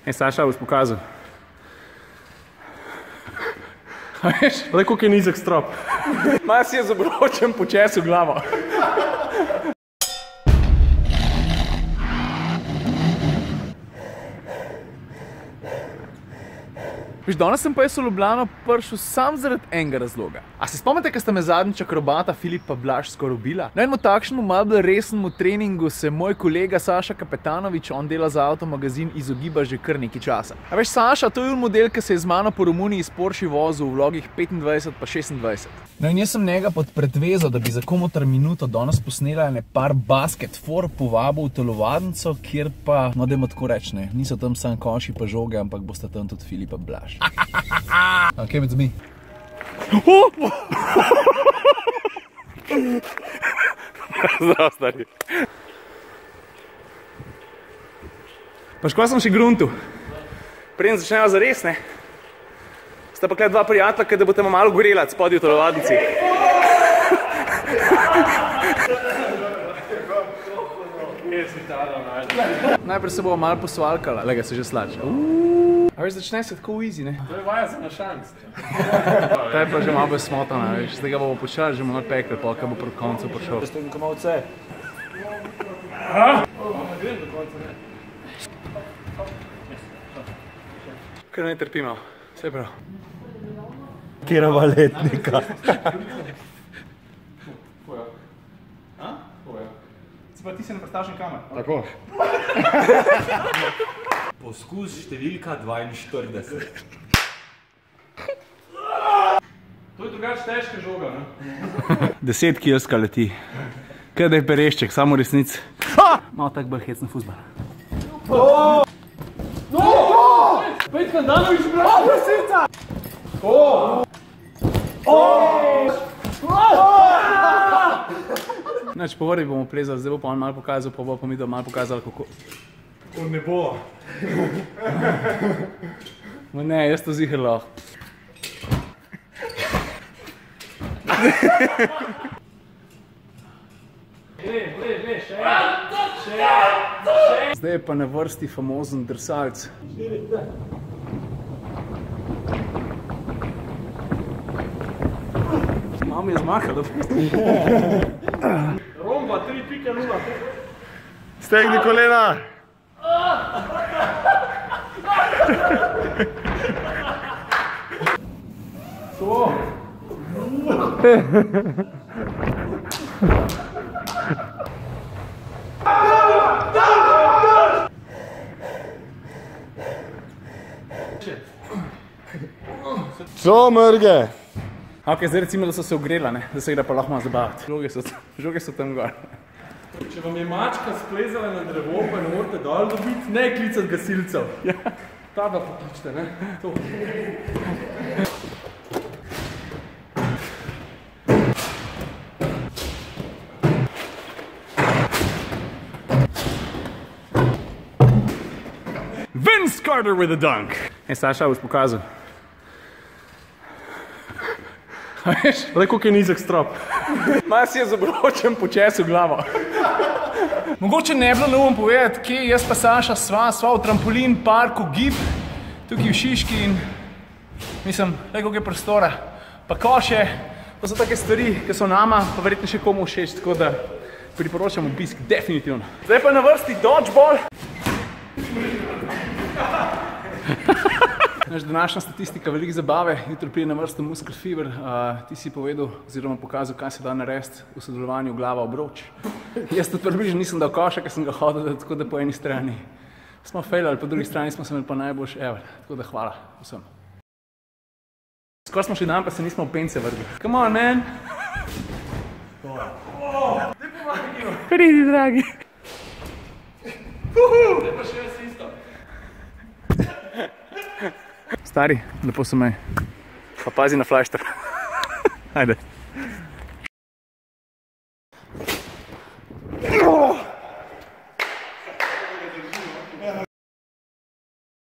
Saša, boš pokazal. A veš, le koliko je nizek strop. Malo si je z obročem počesil glavo. Veš, danes sem pa jaz v Ljubljano prišel sam zaradi enega razloga. A se spomnite, ko sta me zadnjič akrobata Filip pa Blaž skoraj ubila? Na enem takšnemu malo bolj resnemu treningu se moj kolega Saša Kapetanovič, on dela za Avtomagazin, izogiba že kar nekaj časa. A veš, Saša, to je model, ki se je z mano po Romuniji s Porsche vozil v vlogih 25 pa 26. No in jaz sem njega pod pretvezo, da bi za komotar minuto danes posnela ene par basket for povabil v telovadnico, kjer pa, no dajmo tako reči, ne, niso tam sam koši pa žoge, ampak bosta tam tudi Filip pa Blaž. Ok, med zmi. Zdrav, stari. Pa škoda sem še gruntu. Preden začnejo zares, ne? Sta pa kle dva prijatelja, da boste malo gorelat spodaj v telovadnici. Najprej se bomo malo posvalkala. Lega, se že slače. A veš, začne se tako easy, ne? To je vaja za na šanks. To je pa že malo bolj smotana, veš. Zdaj ga bomo počali, že bomo napekli, pa kaj bo proti koncu prišel. Stojim ko malo vse. Grem do konca, ne? Kar ne trpimo. Vse je prav. Kjera valetnika. Pojo. A? Pojo. Se pa ti se ne predstavš kamer. Tako. Poskus številka 42. To je drugače težka žoga, ne? 10-kilska leti. Kaj da je perešček, samo v resnici. Malo tak bolj hecno fuzbal. Pet Handanovič, bravo! Prosica! Znači, po vodi bomo plezali, zdaj bo pa on malo pokazal, pa bo pa mi malo pokazal, kako... On ne bo. Ma ne, jaz to zihar lahko. Gle, še. Zdaj je pa na vrsti famozen drsalc. Malo mi je zmahal, da pusti. Romba 3.0. Stegni kolena. To. Co mrge? Ok, zdaj recimo, da so se ogrela, ne? Da se gre pa lahko malo zabavati. Žoge so tam gor. Če vam je mačka splezala na drevo, pa ne morate dol dobiti, ne klicati gasilcev. Ja. Ta da pokličite, ne? To. Vince Carter with a dunk! Saša, boš pokazal. A veš, le koliko je nizek strop. Malo si je z obročem počesil glavo. Mogoče ne bilo neumno povedati, kje jaz pa Saša sva v trampolin parku Gib, tukaj v Šiški in mislim, le koliko je prostora, pa koše, pa so take stvari, ki so nama, pa verjetno še komu všeč, tako da priporočam obisk definitivno. Zdaj pa na vrsti dodgeball. Naš današnja statistika veliko zabave, jutro pride na vrsto Muscle Fever. Ti si povedal oziroma pokazal, kaj se da narediti v sodelovanju glava obroč. Jaz tudi približno nisem dal koša, ker sem ga hodil, tako da po eni strani smo failali, po drugi strani smo se imeli pa najboljš ever. Tako da hvala vsem. Skoro smo še dan, pa se nismo v pence vrgli. Come on, man! Pridi, dragi! Zdaj pa še jaz isto. Stari, lepo se mej. Pa pazi na flajšter. Ajde.